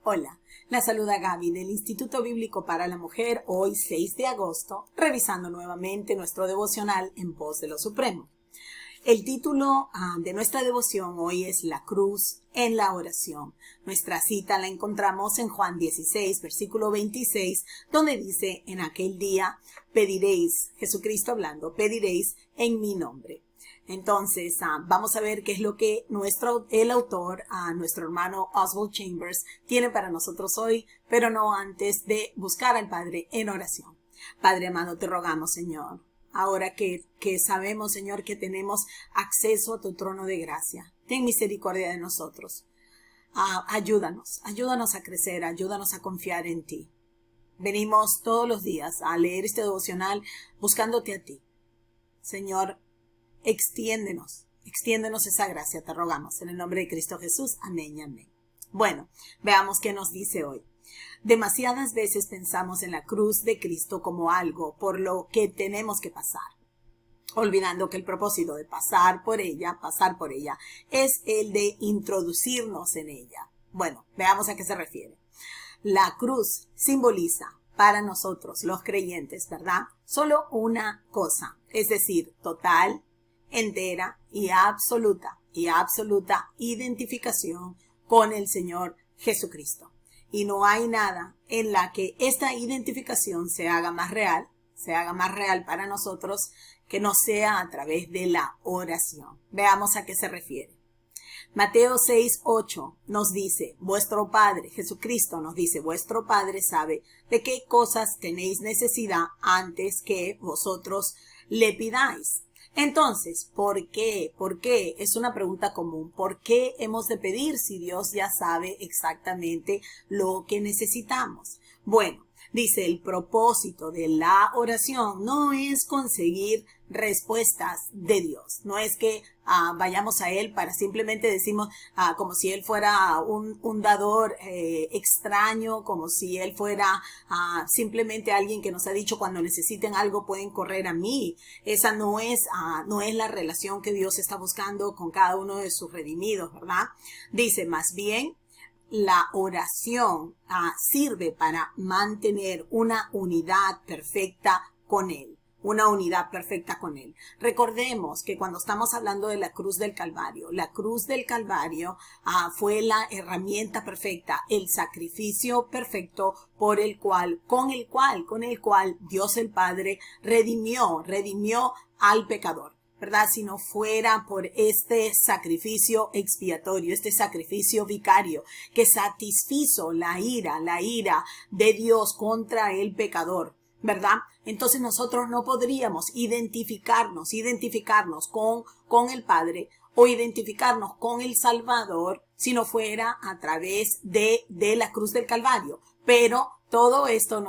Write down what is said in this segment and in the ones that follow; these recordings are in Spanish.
Hola, la saluda Gaby del Instituto Bíblico para la Mujer, hoy 6 de agosto, revisando nuevamente nuestro devocional En Pos de lo Supremo. El título de nuestra devoción hoy es La cruz en la oración. Nuestra cita la encontramos en Juan 16, versículo 26, donde dice, en aquel día pediréis, Jesucristo hablando, pediréis en mi nombre. Entonces, vamos a ver qué es lo que el autor, nuestro hermano Oswald Chambers, tiene para nosotros hoy, pero no antes de buscar al Padre en oración. Padre amado, te rogamos, Señor, ahora que sabemos, Señor, que tenemos acceso a tu trono de gracia. Ten misericordia de nosotros. Ayúdanos a crecer, ayúdanos a confiar en ti. Venimos todos los días a leer este devocional buscándote a ti. Señor, extiéndenos esa gracia, te rogamos. En el nombre de Cristo Jesús, amén y amén. Bueno, veamos qué nos dice hoy. Demasiadas veces pensamos en la cruz de Cristo como algo por lo que tenemos que pasar, olvidando que el propósito de pasar por ella, es el de introducirnos en ella. Bueno, veamos a qué se refiere. La cruz simboliza para nosotros, los creyentes, ¿verdad? Solo una cosa, es decir, total, entera y absoluta identificación con el Señor Jesucristo. Y no hay nada en la que esta identificación se haga más real para nosotros que no sea a través de la oración. Veamos a qué se refiere. Mateo 6:8 nos dice, vuestro Padre, Jesucristo nos dice, vuestro Padre sabe de qué cosas tenéis necesidad antes que vosotros le pidáis. Entonces, ¿por qué? ¿Por qué? Es una pregunta común. ¿Por qué hemos de pedir si Dios ya sabe exactamente lo que necesitamos? Bueno, dice, el propósito de la oración no es conseguir respuestas de Dios. No es que vayamos a Él para simplemente decimos como si Él fuera un dador extraño, como si Él fuera simplemente alguien que nos ha dicho cuando necesiten algo pueden correr a mí. Esa no es la relación que Dios está buscando con cada uno de sus redimidos, ¿verdad? Dice, más bien, la oración sirve para mantener una unidad perfecta con Él. Recordemos que cuando estamos hablando de la cruz del Calvario fue la herramienta perfecta, el sacrificio perfecto con el cual Dios el Padre redimió al pecador, ¿verdad? Si no fuera por este sacrificio expiatorio, este sacrificio vicario que satisfizo la ira de Dios contra el pecador, ¿verdad? Entonces nosotros no podríamos identificarnos con el Padre o identificarnos con el Salvador si no fuera a través de la cruz del Calvario. Pero todo esto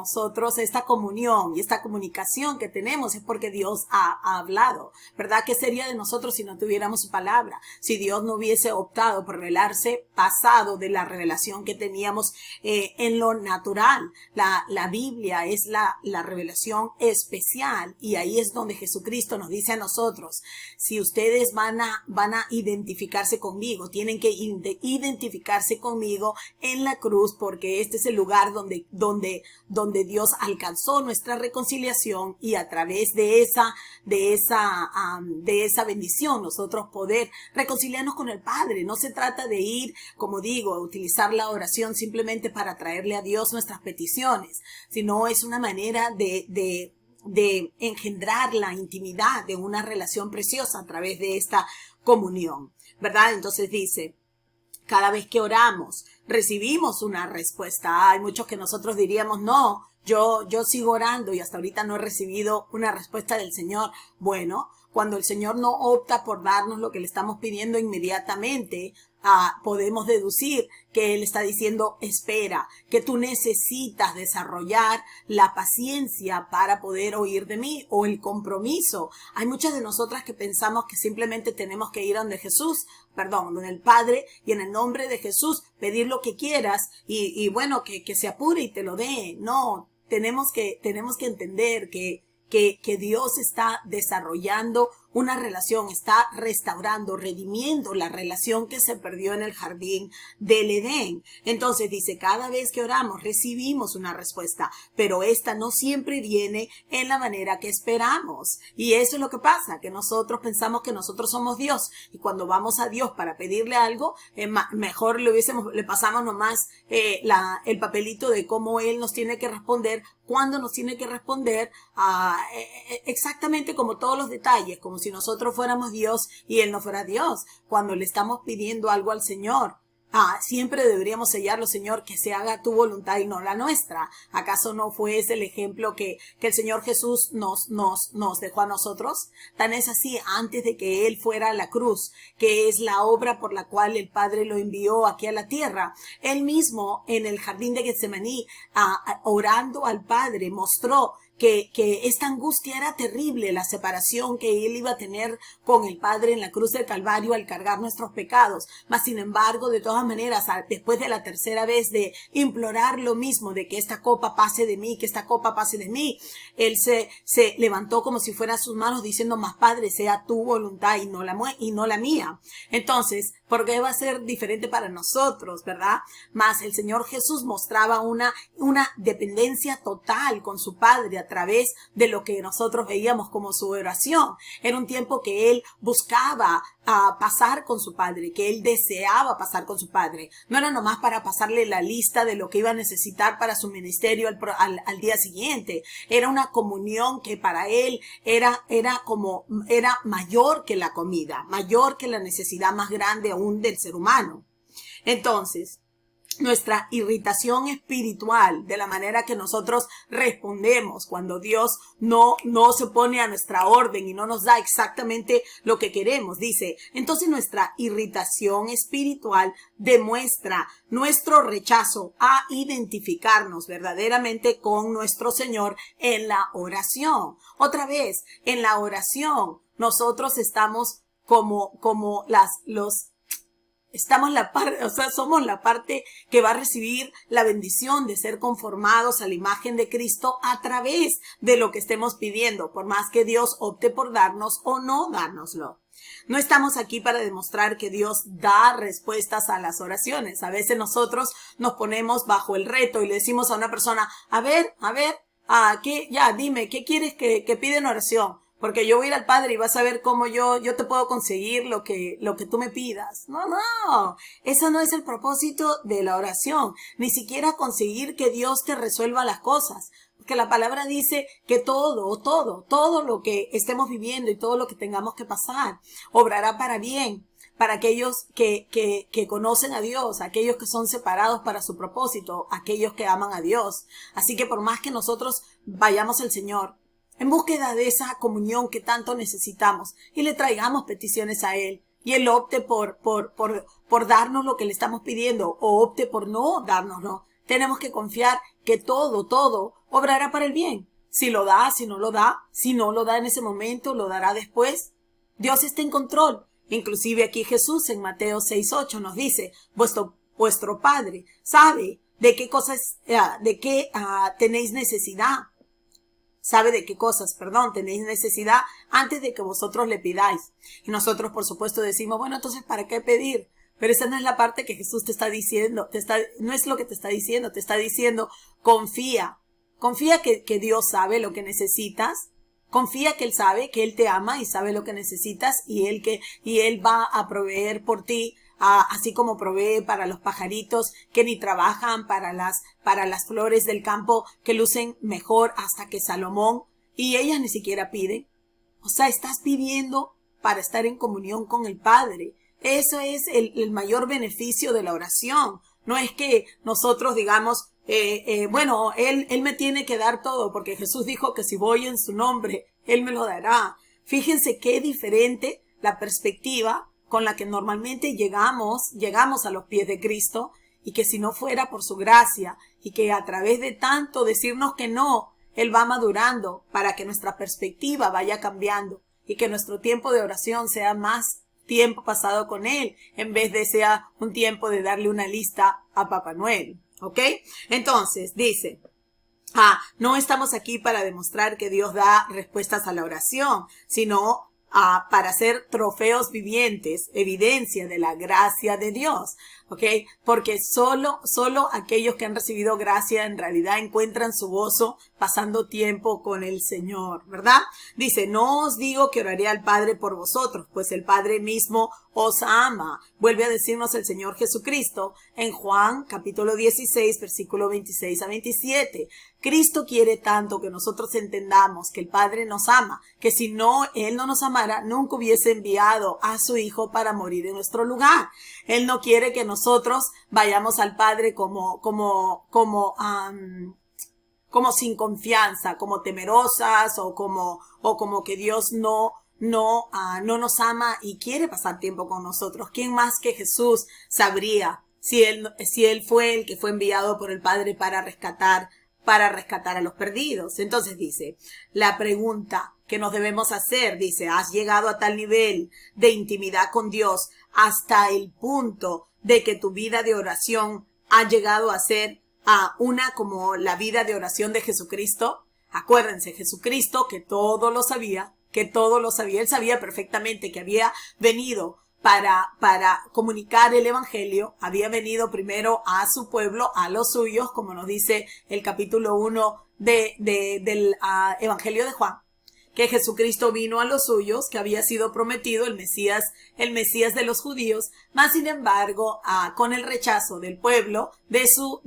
esta comunión y esta comunicación que tenemos es porque Dios ha hablado, ¿verdad? ¿Qué sería de nosotros si no tuviéramos su palabra? Si Dios no hubiese optado por revelarse pasado de la revelación que teníamos en lo natural. La Biblia es la revelación especial y ahí es donde Jesucristo nos dice a nosotros, si ustedes van a identificarse conmigo, tienen que identificarse conmigo en la cruz porque este es el lugar donde Dios alcanzó nuestra reconciliación y a través de esa bendición nosotros poder reconciliarnos con el Padre. No se trata de ir, como digo, a utilizar la oración simplemente para traerle a Dios nuestras peticiones, sino es una manera de engendrar la intimidad de una relación preciosa a través de esta comunión, ¿verdad? Entonces dice, cada vez que oramos, recibimos una respuesta. Hay muchos que nosotros diríamos, no, yo sigo orando y hasta ahorita no he recibido una respuesta del Señor. Bueno, cuando el Señor no opta por darnos lo que le estamos pidiendo inmediatamente, podemos deducir que Él está diciendo, espera, que tú necesitas desarrollar la paciencia para poder oír de mí o el compromiso. Hay muchas de nosotras que pensamos que simplemente tenemos que ir donde donde el Padre y en el nombre de Jesús pedir lo que quieras y bueno, que se apure y te lo dé. No, tenemos que entender que Dios está desarrollando una relación, está restaurando, redimiendo la relación que se perdió en el jardín del Edén. Entonces dice, cada vez que oramos recibimos una respuesta, pero esta no siempre viene en la manera que esperamos. Y eso es lo que pasa, que nosotros pensamos que nosotros somos Dios, y cuando vamos a Dios para pedirle algo, mejor le pasamos nomás el papelito de cómo Él nos tiene que responder, cuándo nos tiene que responder, exactamente como todos los detalles, como si nosotros fuéramos Dios y Él no fuera Dios. Cuando le estamos pidiendo algo al Señor, siempre deberíamos sellarlo, Señor, que se haga tu voluntad y no la nuestra. ¿Acaso no fue ese el ejemplo que el Señor Jesús nos dejó a nosotros? Tan es así, antes de que Él fuera a la cruz, que es la obra por la cual el Padre lo envió aquí a la tierra, Él mismo en el jardín de Getsemaní, orando al Padre, mostró que esta angustia era terrible, la separación que Él iba a tener con el Padre en la cruz del Calvario al cargar nuestros pecados. Mas, sin embargo, de todas maneras, después de la tercera vez de implorar lo mismo, de que esta copa pase de mí, que esta copa pase de mí, Él se levantó como si fueran sus manos diciendo, más Padre, sea tu voluntad y no la mía. Entonces, ¿por qué va a ser diferente para nosotros, verdad? Mas el Señor Jesús mostraba una dependencia total con su Padre a través de lo que nosotros veíamos como su oración. Era un tiempo que Él buscaba pasar con su Padre, que Él deseaba pasar con su Padre. No era nomás para pasarle la lista de lo que iba a necesitar para su ministerio al día siguiente. Era una comunión que para Él era mayor que la comida, mayor que la necesidad más grande aún del ser humano. Entonces, nuestra irritación espiritual, de la manera que nosotros respondemos cuando Dios no se pone a nuestra orden y no nos da exactamente lo que queremos, dice, entonces nuestra irritación espiritual demuestra nuestro rechazo a identificarnos verdaderamente con nuestro Señor en la oración. Otra vez, en la oración, nosotros estamos somos la parte que va a recibir la bendición de ser conformados a la imagen de Cristo a través de lo que estemos pidiendo, por más que Dios opte por darnos o no dárnoslo. No estamos aquí para demostrar que Dios da respuestas a las oraciones. A veces nosotros nos ponemos bajo el reto y le decimos a una persona, dime, ¿qué quieres que pida en oración? Porque yo voy a ir al Padre y vas a ver cómo yo te puedo conseguir lo que tú me pidas. No. Eso no es el propósito de la oración. Ni siquiera conseguir que Dios te resuelva las cosas. Porque la palabra dice que todo lo que estemos viviendo y todo lo que tengamos que pasar, obrará para bien. Para aquellos que conocen a Dios, aquellos que son separados para su propósito, aquellos que aman a Dios. Así que por más que nosotros vayamos al Señor, en búsqueda de esa comunión que tanto necesitamos y le traigamos peticiones a Él y Él opte por darnos lo que le estamos pidiendo o opte por no dárnoslo, tenemos que confiar que todo obrará para el bien. Si lo da, si no lo da, si no lo da en ese momento, lo dará después. Dios está en control. Inclusive aquí Jesús en Mateo 6:8 nos dice, vuestro Padre sabe de qué cosas, tenéis necesidad. Sabe de qué cosas, tenéis necesidad antes de que vosotros le pidáis. Y nosotros, por supuesto, decimos, bueno, entonces, ¿para qué pedir? Pero esa no es la parte que Jesús te está diciendo. No es lo que te está diciendo, confía. Confía que Dios sabe lo que necesitas. Confía que Él sabe, que Él te ama y sabe lo que necesitas y Él va a proveer por ti. Así como provee para los pajaritos que ni trabajan, para las flores del campo que lucen mejor hasta que Salomón, y ellas ni siquiera piden. O sea, estás pidiendo para estar en comunión con el Padre. Eso es el mayor beneficio de la oración. No es que nosotros digamos, Él me tiene que dar todo, porque Jesús dijo que si voy en su nombre, Él me lo dará. Fíjense qué diferente la perspectiva con la que normalmente llegamos a los pies de Cristo, y que si no fuera por su gracia y que a través de tanto decirnos que no, Él va madurando para que nuestra perspectiva vaya cambiando y que nuestro tiempo de oración sea más tiempo pasado con Él en vez de sea un tiempo de darle una lista a Papá Noel. ¿Ok? Entonces, dice, no estamos aquí para demostrar que Dios da respuestas a la oración, sino para ser trofeos vivientes, evidencia de la gracia de Dios, ¿ok? Porque solo aquellos que han recibido gracia en realidad encuentran su gozo pasando tiempo con el Señor, ¿verdad? Dice, no os digo que oraré al Padre por vosotros, pues el Padre mismo os ama. Vuelve a decirnos el Señor Jesucristo en Juan capítulo 16, versículo 26 a 27. Cristo quiere tanto que nosotros entendamos que el Padre nos ama, que si no, Él no nos amara, nunca hubiese enviado a su Hijo para morir en nuestro lugar. Él no quiere que nosotros vayamos al Padre como sin confianza, como temerosas o como que Dios no nos ama y quiere pasar tiempo con nosotros. ¿Quién más que Jesús sabría si él fue el que fue enviado por el Padre para rescatar a los perdidos? Entonces dice, la pregunta que nos debemos hacer, dice, ¿has llegado a tal nivel de intimidad con Dios hasta el punto de que tu vida de oración ha llegado a ser como la vida de oración de Jesucristo? Acuérdense, Jesucristo, que todo lo sabía, Él sabía perfectamente que había venido para comunicar el evangelio, había venido primero a su pueblo, a los suyos, como nos dice el capítulo 1 del evangelio de Juan, que Jesucristo vino a los suyos, que había sido prometido el Mesías de los judíos, mas sin embargo, con el rechazo del pueblo de su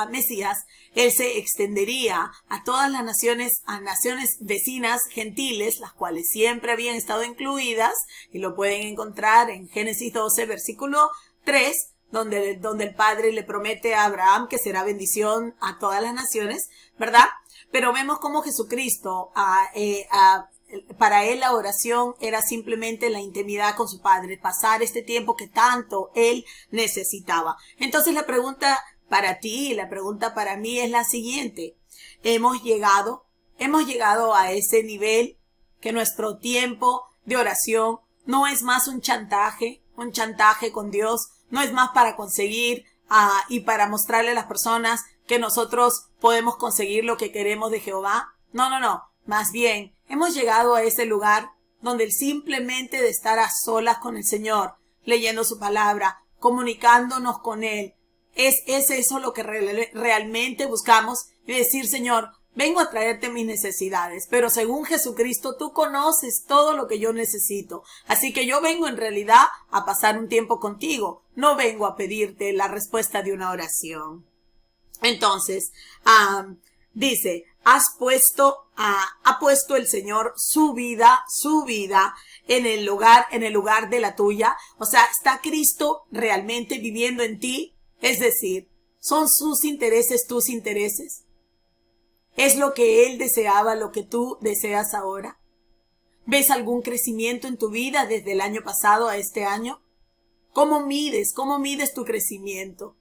Mesías, Él se extendería a todas las naciones, a naciones vecinas gentiles, las cuales siempre habían estado incluidas, y lo pueden encontrar en Génesis 12, versículo 3, donde el Padre le promete a Abraham que será bendición a todas las naciones, ¿verdad? Pero vemos cómo Jesucristo, para Él la oración era simplemente la intimidad con su Padre, pasar este tiempo que tanto Él necesitaba. Entonces la pregunta para ti y la pregunta para mí es la siguiente. ¿Hemos llegado a ese nivel que nuestro tiempo de oración no es más un chantaje con Dios, no es más para conseguir y para mostrarle a las personas que nosotros podemos conseguir lo que queremos de Jehová? No. Más bien, hemos llegado a ese lugar donde el simplemente de estar a solas con el Señor, leyendo su palabra, comunicándonos con Él, es eso lo que realmente buscamos y decir, Señor, vengo a traerte mis necesidades, pero según Jesucristo tú conoces todo lo que yo necesito. Así que yo vengo en realidad a pasar un tiempo contigo, no vengo a pedirte la respuesta de una oración. Entonces, dice, ha puesto el Señor su vida en el lugar de la tuya. O sea, ¿está Cristo realmente viviendo en ti? Es decir, ¿son sus intereses tus intereses? ¿Es lo que Él deseaba lo que tú deseas ahora? ¿Ves algún crecimiento en tu vida desde el año pasado a este año? ¿Cómo mides tu crecimiento?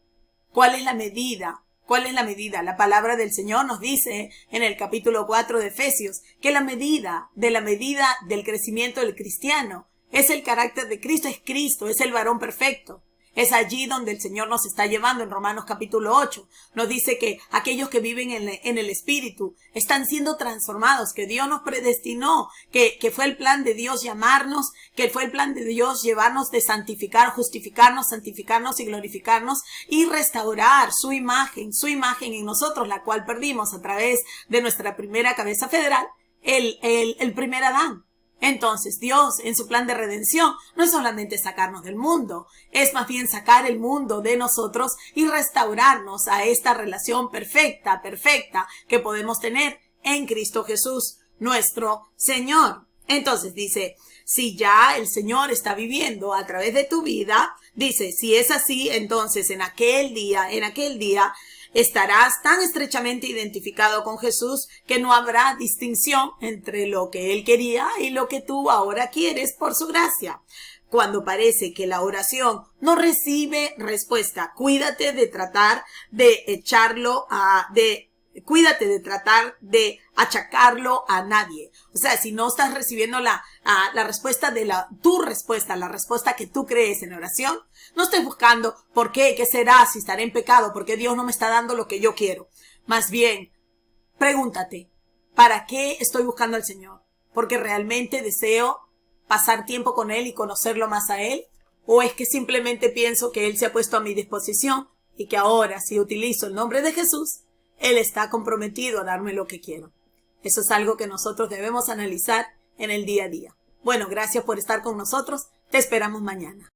¿Cuál es la medida? La palabra del Señor nos dice en el capítulo 4 de Efesios que la medida del crecimiento del cristiano es el carácter de Cristo, es el varón perfecto. Es allí donde el Señor nos está llevando en Romanos capítulo 8. Nos dice que aquellos que viven en el Espíritu están siendo transformados, que Dios nos predestinó, que fue el plan de Dios llamarnos, que fue el plan de Dios llevarnos de santificar, justificarnos, santificarnos y glorificarnos y restaurar su imagen en nosotros, la cual perdimos a través de nuestra primera cabeza federal, el primer Adán. Entonces Dios en su plan de redención no es solamente sacarnos del mundo, es más bien sacar el mundo de nosotros y restaurarnos a esta relación perfecta que podemos tener en Cristo Jesús, nuestro Señor. Entonces dice, si ya el Señor está viviendo a través de tu vida, dice, si es así, entonces en aquel día, estarás tan estrechamente identificado con Jesús que no habrá distinción entre lo que Él quería y lo que tú ahora quieres por su gracia. Cuando parece que la oración no recibe respuesta, cuídate de tratar de achacarlo a nadie. O sea, si no estás recibiendo la respuesta la respuesta que tú crees en oración, no estés buscando por qué será, si estaré en pecado, porque Dios no me está dando lo que yo quiero. Más bien, pregúntate, ¿para qué estoy buscando al Señor? Porque realmente deseo pasar tiempo con Él y conocerlo más a Él? ¿O es que simplemente pienso que Él se ha puesto a mi disposición y que ahora, si utilizo el nombre de Jesús, Él está comprometido a darme lo que quiero? Eso es algo que nosotros debemos analizar en el día a día. Bueno, gracias por estar con nosotros. Te esperamos mañana.